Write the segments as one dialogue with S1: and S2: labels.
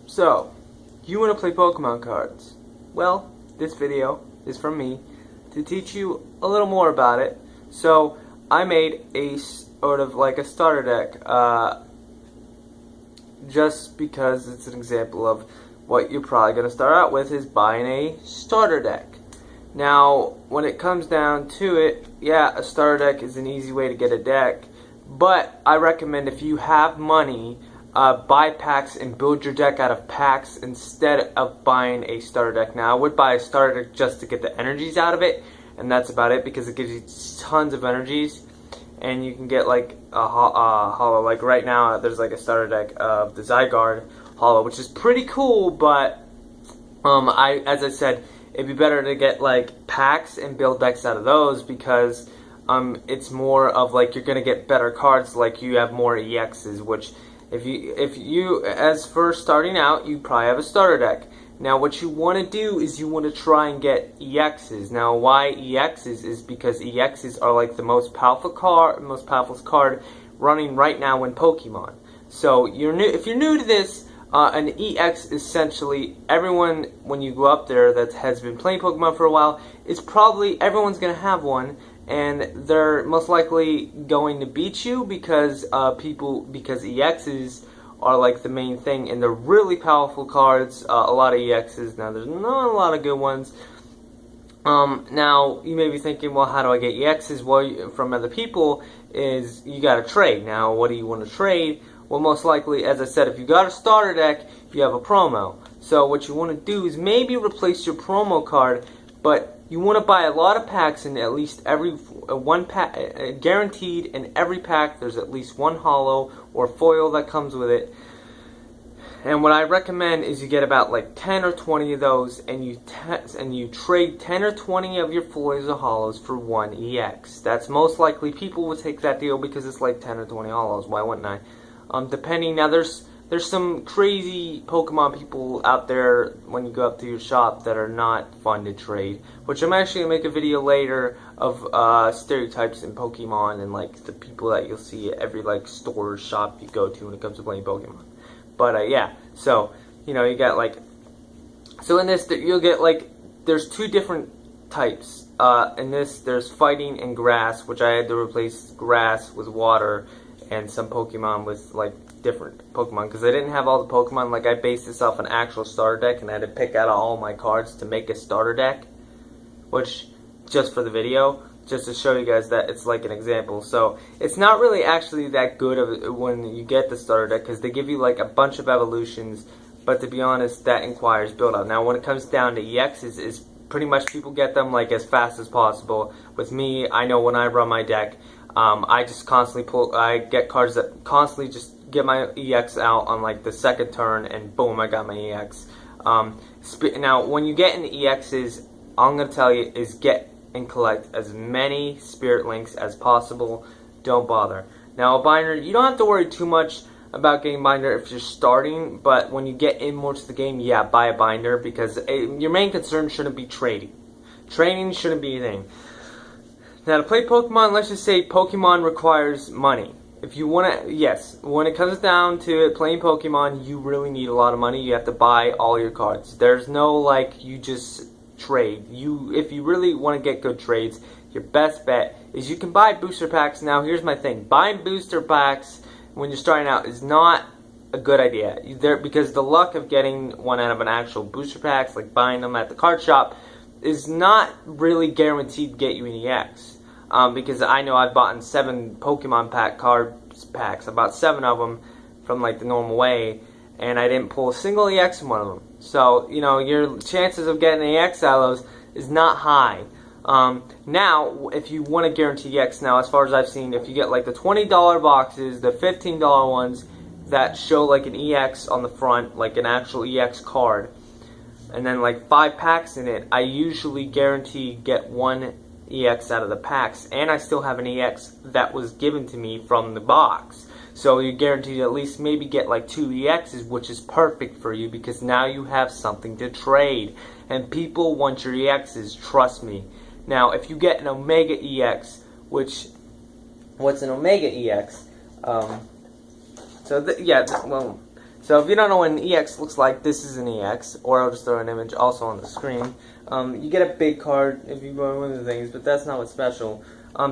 S1: So, you want to play Pokemon cards? Well, this video is from me to teach you a little more about it. So, I made a sort of like a starter deck, just because it's an example of what you're probably going to start out with is buying a starter deck. Now, when it comes down to it, yeah, a starter deck is an easy way to get a deck, but I recommend if you have money, buy packs and build your deck out of packs instead of buying a starter deck. Now, I would buy a starter deck just to get the energies out of it, and that's about it because it gives you tons of energies, and you can get like a holo. Like right now, there's like a starter deck of the Zygarde holo, which is pretty cool, but as I said, it'd be better to get like packs and build decks out of those because it's more of like you're gonna get better cards, like you have more EXs, which if you as first starting out, you probably have a starter deck. Now what you want to do is you want to try and get EXs. Now why EXs is because EXs are like the most powerful card running right now in Pokemon. So if you're new to this, an EX essentially everyone when you go up there that has been playing Pokemon for a while is probably everyone's gonna have one, and they're most likely going to beat you because because EXs are like the main thing, and they're really powerful cards. A lot of EXs. Now there's not a lot of good ones. Now you may be thinking, well, how do I get EXs? Well, from other people is you got to trade. Now, what do you want to trade? Well, most likely, as I said, if you got a starter deck, you have a promo. So what you want to do is maybe replace your promo card, but you want to buy a lot of packs, and at least every one pack, guaranteed in every pack, there's at least one holo or foil that comes with it. And what I recommend is you get about like 10 or 20 of those, and you trade 10 or 20 of your foils or holos for one EX. That's most likely people will take that deal because it's like 10 or 20 holos. Why wouldn't I? Depending, now there's some crazy Pokemon people out there when you go up to your shop that are not fun to trade, which I'm actually going to make a video later of stereotypes in Pokemon and like the people that you'll see at every like store or shop you go to when it comes to playing Pokemon. But yeah, so you know, you got like, so in this you'll get like, there's two different types. In this there's fighting and grass, which I had to replace grass with water and some Pokemon with like different Pokemon because I didn't have all the Pokemon. Like I based this off an actual starter deck, and I had to pick out all my cards to make a starter deck, which just for the video, just to show you guys that it's like an example. So it's not really actually that good of when you get the starter deck because they give you like a bunch of evolutions, but to be honest, that requires build up. Now when it comes down to EXs, is pretty much people get them like as fast as possible. With me, I know when I run my deck, I just constantly I get cards that constantly just get my EX out on like the second turn, and boom, I got my EX. Now, when you get into EXs, all I'm going to tell you is get and collect as many Spirit Links as possible. Don't bother. Now, a binder, you don't have to worry too much about getting binder if you're starting, but when you get in more to the game, yeah, buy a binder because your main concern shouldn't be trading. Trading shouldn't be a thing. Now, to play Pokemon, let's just say Pokemon requires money. If you want to, yes, when it comes down to it, playing Pokemon, you really need a lot of money. You have to buy all your cards. There's no, like, you just trade. If you really want to get good trades, your best bet is you can buy booster packs. Now, here's my thing. Buying booster packs when you're starting out is not a good idea. Because the luck of getting one out of an actual booster packs, like buying them at the card shop, is not really guaranteed to get you an EX. Because I know I've bought 7 Pokemon packs. I bought 7 of them from like the normal way, and I didn't pull a single EX in one of them. So, you know, your chances of getting an EX out of those is not high. Now, if you want to guarantee EX, now as far as I've seen, if you get like the $20 boxes, the $15 ones that show like an EX on the front, like an actual EX card, and then like 5 packs in it, I usually guarantee get one EX out of the packs, and I still have an EX that was given to me from the box. So you're guaranteed to at least maybe get like 2 EXs, which is perfect for you because now you have something to trade. And people want your EXs, trust me. Now, if you get an Omega EX, which, what's an Omega EX? So if you don't know what an EX looks like, this is an EX, or I'll just throw an image also on the screen. You get a big card if you buy one of the things, but that's not what's special.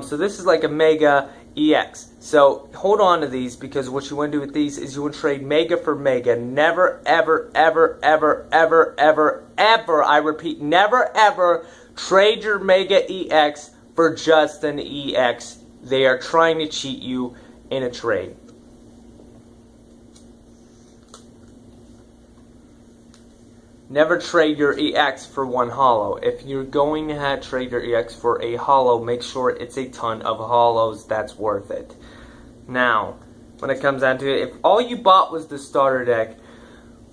S1: So this is like a Mega EX. So hold on to these, because what you want to do with these is you want to trade Mega for Mega. Never, ever, ever, ever, ever, ever, ever, I repeat, never, ever trade your Mega EX for just an EX. They are trying to cheat you in a trade. Never trade your EX for one holo. If you're going to trade your EX for a holo, make sure it's a ton of holos. That's worth it. Now, when it comes down to it, if all you bought was the starter deck,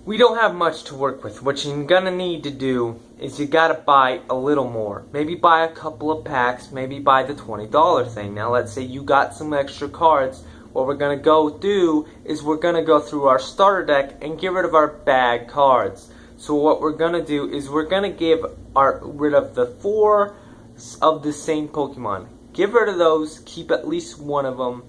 S1: we don't have much to work with. What you're going to need to do is you got to buy a little more. Maybe buy a couple of packs. Maybe buy the $20 thing. Now, let's say you got some extra cards. What we're going to go do is we're going to go through our starter deck and get rid of our bad cards. So what we're going to do is we're going to give rid of the 4 of the same Pokemon. Give rid of those, keep at least one of them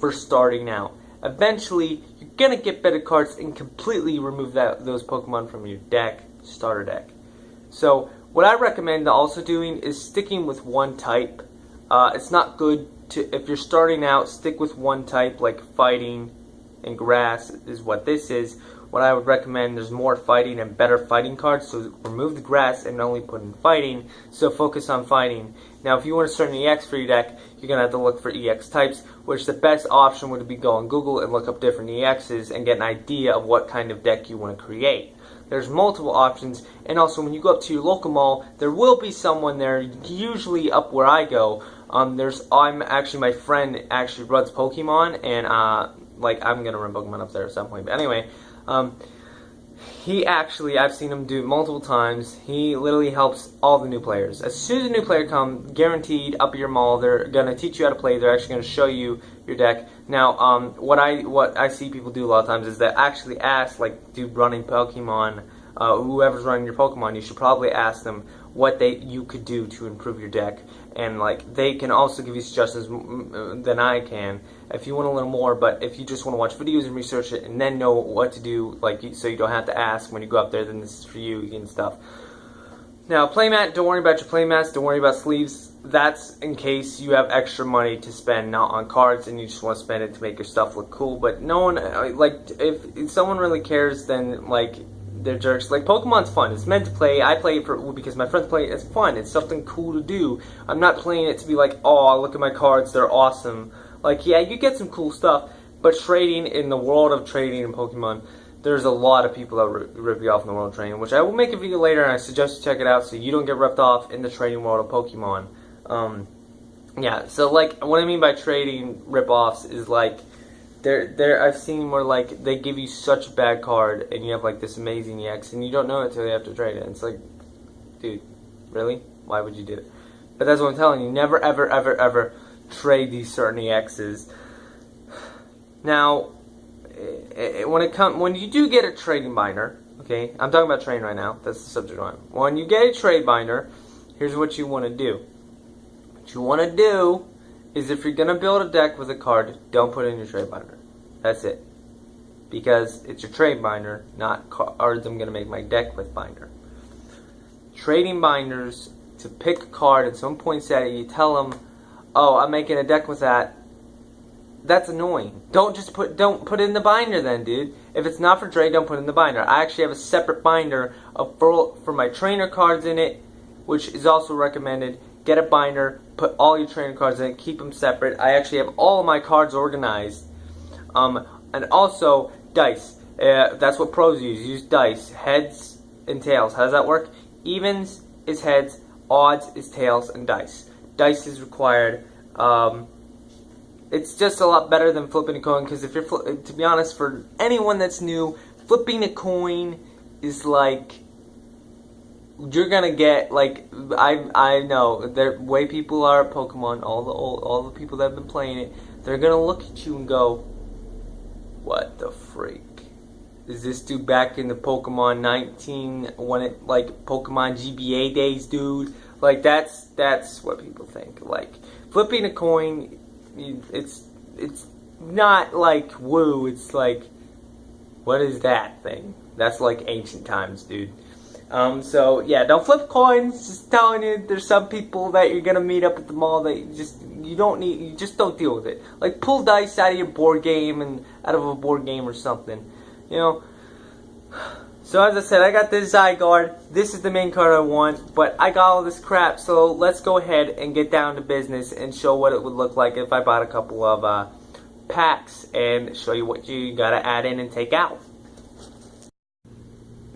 S1: for starting out. Eventually, you're going to get better cards and completely remove those Pokemon from your starter deck. So what I recommend also doing is sticking with one type. It's not good to, if you're starting out, stick with one type, like fighting and grass is what this is. What I would recommend, there's more fighting and better fighting cards, so remove the grass and only put in fighting, so focus on fighting. Now if you want to start an EX for your deck, you're going to have to look for EX types, which the best option would be go on Google and look up different EXs and get an idea of what kind of deck you want to create. There's multiple options, and also when you go up to your local mall, there will be someone there, usually up where I go. My friend actually runs Pokemon, and I'm going to run Pokemon up there at some point, but anyway. I've seen him do it multiple times. He literally helps all the new players. As soon as a new player comes, guaranteed, up at your mall, they're going to teach you how to play. They're actually going to show you your deck. Now, what I see people do a lot of times is they actually ask, like, dude running Pokemon, whoever's running your Pokemon, you should probably ask them what you could do to improve your deck. And, like, they can also give you suggestions than I can if you want a little more, but if you just want to watch videos and research it and then know what to do, so you don't have to ask when you go up there, then this is for you and stuff. Now, playmat, don't worry about your playmats, don't worry about sleeves. That's in case you have extra money to spend, not on cards, and you just want to spend it to make your stuff look cool. But no one, if someone really cares, then, they're jerks. Like, Pokemon's fun. It's meant to play. I play it because my friends play it. It's fun. It's something cool to do. I'm not playing it to be like, oh, look at my cards. They're awesome. Like, yeah, you get some cool stuff, but trading, in the world of trading in Pokemon, there's a lot of people that rip you off in the world of trading, which I will make a video later, and I suggest you check it out so you don't get ripped off in the trading world of Pokemon. Yeah, so, what I mean by trading rip-offs is, I've seen where, they give you such a bad card, and you have, this amazing EX, and you don't know it until you have to trade it. It's like, dude, really? Why would you do it? But that's what I'm telling you. Never, ever, ever, ever trade these certain EXs. Now, when you do get a trading binder, okay, I'm talking about trading right now. That's the subject line. When you get a trade binder, here's what you want to do. What you want to do is, if you're going to build a deck with a card, don't put it in your trade binder. That's it. Because it's your trade binder, not cards I'm going to make my deck with binder. Trading binders, to pick a card and someone points at it, you tell them, oh, I'm making a deck with that. That's annoying. Don't put it in the binder then, dude. If it's not for trade, don't put it in the binder. I actually have a separate binder for my trainer cards in it, which is also recommended. Get a binder, put all your trainer cards in it, keep them separate. I actually have all of my cards organized. And also, dice. That's what pros use. Use dice. Heads and tails. How does that work? Evens is heads, odds is tails, and dice. Dice is required. It's just a lot better than flipping a coin, because if you're, to be honest, for anyone that's new, flipping a coin is you're gonna get, I know, the way people are at Pokemon, all the people that have been playing it, they're gonna look at you and go, what the freak? Is this dude back in the Pokemon 19, when it, Pokemon GBA days, dude? That's what people think. Flipping a coin, it's not woo, it's what What is that thing? That's like ancient times, dude. So yeah, don't flip coins. Just telling you, there's some people that you're gonna meet up at the mall that you don't need. You just don't deal with it. Like pull dice out of your board game and out of a board game or something, you know. So as I said, I got this Zygarde. This is the main card I want, but I got all this crap. So let's go ahead and get down to business and show what it would look like if I bought a couple of packs and show you what you gotta add in and take out.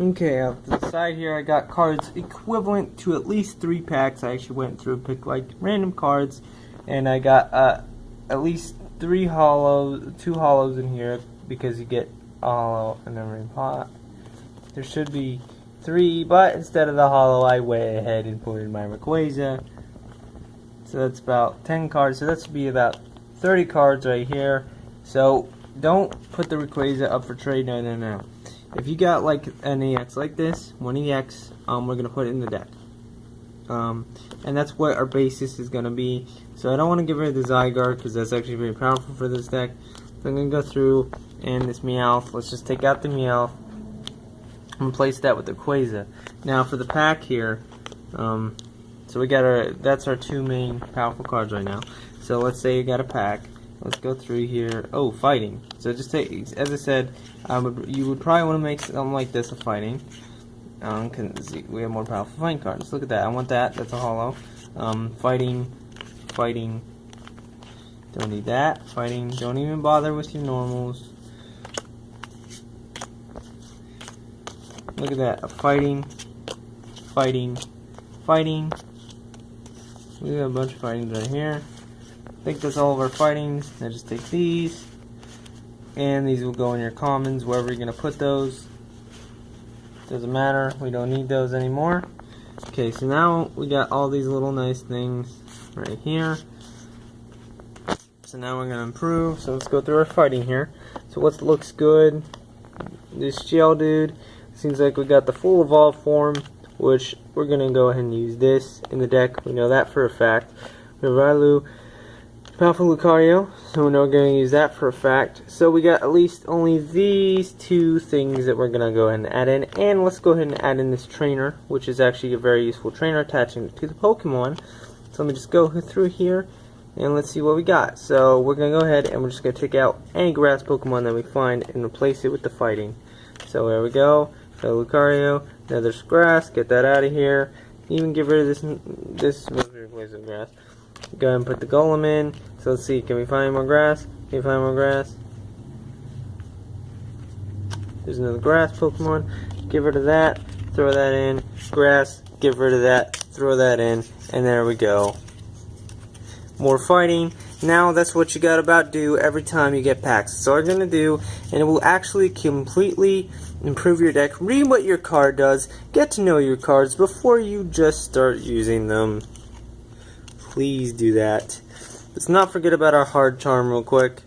S1: Okay, off to the side here I got cards equivalent to at least 3 packs. I actually went through and picked like random cards, and I got at least 2 hollows in here because you get a hollow in every pot. There should be 3, but instead of the hollow I went ahead and put in my Rayquaza. So that's about 10 cards, so that should be about 30 cards right here. So don't put the Rayquaza up for trade, no. If you got like an EX like this, one EX, we're gonna put it in the deck, and that's what our basis is gonna be. So I don't want to get rid of the Zygarde because that's actually very powerful for this deck. So I'm gonna go through and this Meowth. Let's just take out the Meowth and replace that with the Rayquaza. Now for the pack here, so we got that's our 2 main powerful cards right now. So let's say you got a pack. Let's go through here. Oh, fighting. So just take, as I said, you would probably want to make something like this a fighting. Cause we have more powerful fighting cards. Look at that. I want that. That's a hollow. Fighting. Don't need that. Fighting. Don't even bother with your normals. Look at that. A fighting. We got a bunch of fightings right here. I think that's all of our fightings. Now just take these, and these will go in your commons, wherever you're going to put those. Doesn't matter, we don't need those anymore. Okay, so now we got all these little nice things right here. So now we're going to improve, so let's go through our fighting here. So what looks good? This Geodude, seems like we got the full evolved form, which we're going to go ahead and use this in the deck. We know that for a fact. We have Railu, powerful Lucario, so we know we're going to use that for a fact. So we got at least only these 2 things that we're going to go ahead and add in. And let's go ahead and add in this trainer, which is actually a very useful trainer, attaching it to the Pokemon. So let me just go through here and let's see what we got. So we're going to go ahead and we're just going to take out any grass Pokemon that we find and replace it with the fighting. So there we go. So Lucario, now there's grass, get that out of here. Even get rid of this replace with grass. Go ahead and put the Golem in. So let's see, can we find more grass? Can we find more grass? There's another grass Pokemon. Get rid of that. Throw that in. Grass. Get rid of that. Throw that in. And there we go. More fighting. Now that's what you got about do every time you get packs. So what you're going to do, and it will actually completely improve your deck. Read what your card does. Get to know your cards before you just start using them. Please do that. Let's not forget about our hard charm real quick.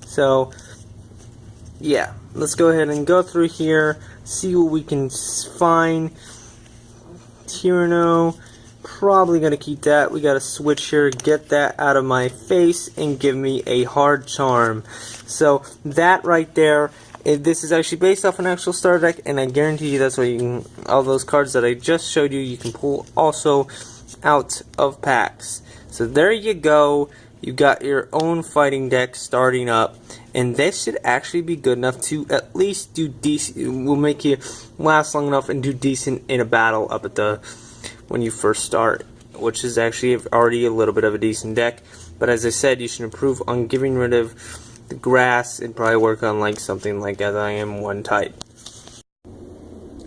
S1: So, yeah, let's go ahead and go through here, see what we can find. Tyranno, probably going to keep that. We got to switch here, get that out of my face, and give me a hard charm. So, that right there, this is actually based off an actual starter deck, and I guarantee you that's what you can, all those cards that I just showed you, you can pull also out of packs. So there you go. You got your own fighting deck starting up, and this should actually be good enough to at least do decent. Will make you last long enough and do decent in a battle up at the when you first start, which is actually already a little bit of a decent deck. But as I said, you should improve on getting rid of the grass and probably work on like something like as I am 1 type.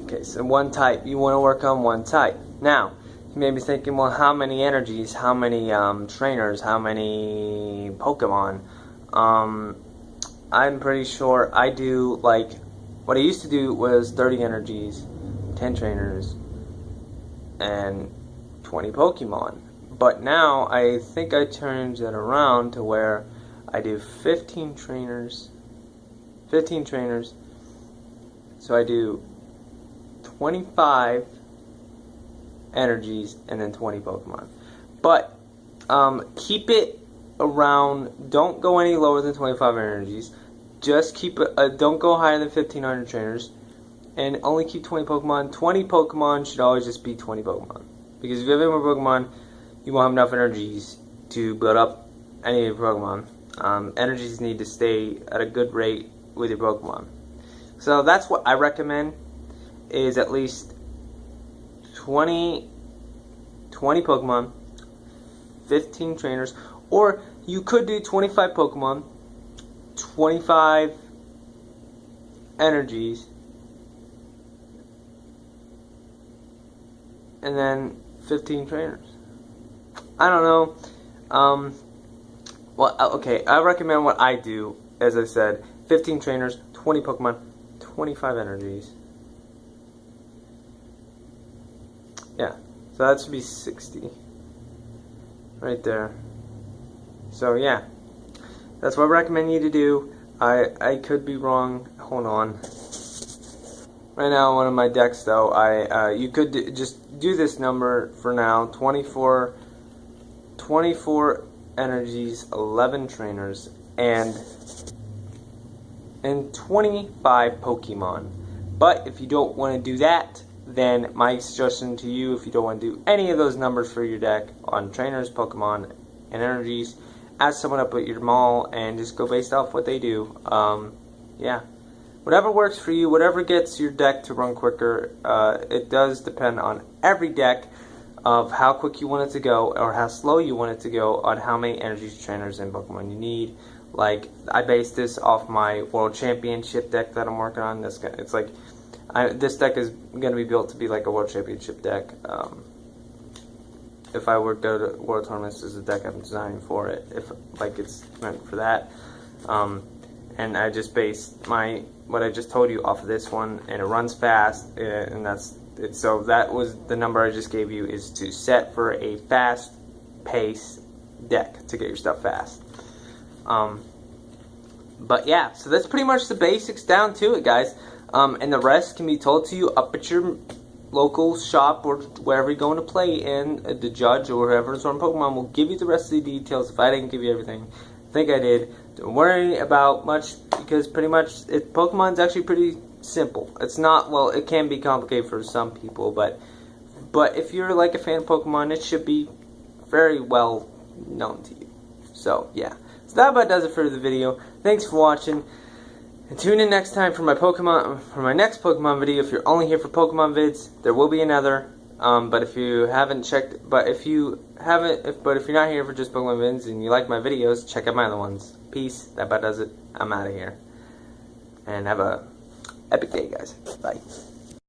S1: Okay, so 1 type. You want to work on 1 type. Now, you may be thinking, well, how many energies, how many trainers, how many Pokemon? I'm pretty sure I do, like, what I used to do was 30 energies, 10 trainers, and 20 Pokemon. But now, I think I changed that around to where I do 15 trainers, so I do 25 energies and then 20 Pokemon. But keep it around, don't go any lower than 25 energies. just keep don't go higher than 1,500 trainers, and only keep 20 Pokemon. 20 Pokemon should always just be 20 Pokemon, because if you have any more Pokemon, you won't have enough energies to build up any of your Pokemon. Energies need to stay at a good rate with your Pokemon. So that's what I recommend, is at least 20 Pokemon, 15 trainers, or you could do 25 Pokemon, 25 energies, and then 15 trainers. I don't know. Well, okay, I recommend what I do, as I said, 15 trainers, 20 Pokemon, 25 energies. Yeah, so that should be 60. Right there. So, yeah. That's what I recommend you to do. I could be wrong. Hold on. Right now, one of my decks, though, you could just do this number for now. 24 energies, 11 trainers, and 25 Pokemon. But if you don't want to do that, then my suggestion to you, if you don't want to do any of those numbers for your deck on trainers, Pokemon, and energies, ask someone up at your mall and just go based off what they do. Yeah. Whatever works for you, whatever gets your deck to run quicker, it does depend on every deck of how quick you want it to go or how slow you want it to go on how many energies, trainers, and Pokemon you need. Like, I base this off my World Championship deck that I'm working on. It's like, this deck is going to be built to be like a World Championship deck. If I were to go to World Tournaments, this is the deck I'm designing for it. If like it's meant for that. And I just based what I just told you off of this one, and it runs fast, and that's it. So that was the number I just gave you, is to set for a fast pace deck to get your stuff fast. But yeah, so that's pretty much the basics down to it, guys. And the rest can be told to you up at your local shop or wherever you're going to play in. The judge or whoever's on Pokemon will give you the rest of the details. If I didn't give you everything, I think I did. Don't worry about much, because pretty much Pokemon's actually pretty simple. It's not, well, it can be complicated for some people, but if you're like a fan of Pokemon, it should be very well known to you. So yeah, so that about does it for the video. Thanks for watching, and tune in next time for my next Pokemon video. If you're only here for Pokemon vids, there will be another. But if you haven't checked, if you're not here for just Pokemon vids and you like my videos, check out my other ones. Peace. That about does it. I'm out of here. And have a epic day, guys. Bye.